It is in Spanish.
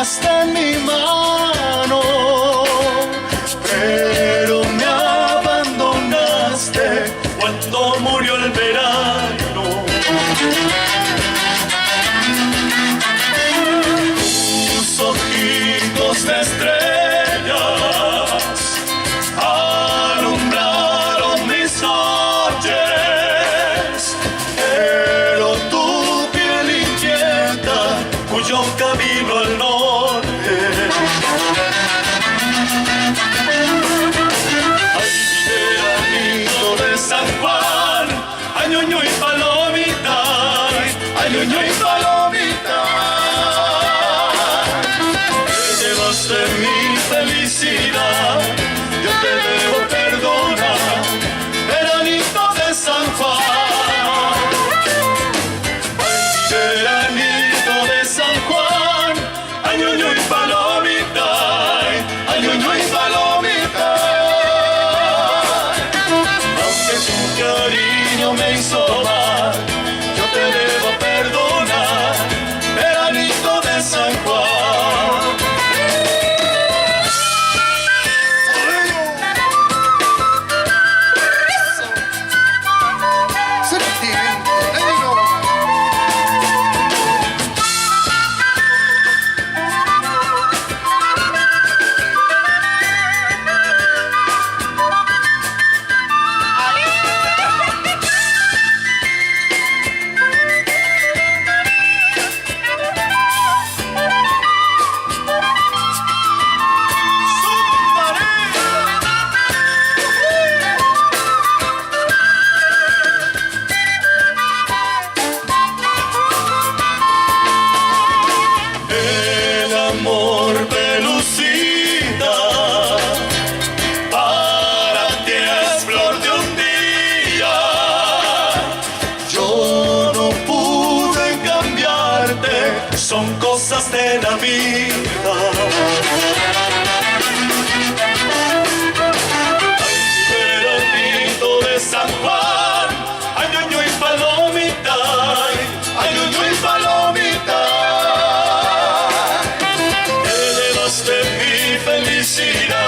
Hasta en mi mano, pero me abandonaste cuando murió el verano. Tus ojitos de estrellas alumbraron mis noches, pero tu piel inquieta cuyo camino al norte. Ay, veranito de San Juan, ay, ñoño y palomita, ay, ñoño y palomita. Te llevaste mi felicidad, yo te debo perdonar, veranito de San Juan. Ay, veranito de San Juan, ay, ñoño y palomita, ay, ñoño y palomita. Aunque tu cariño me hizo mal, yo te debo perdonar, veranito de San Juan. Son cosas de la vida. Ay, veranito de San Juan, ay, ñoño y palomita, ay, ñoño y palomita. Te llevaste mi felicidad,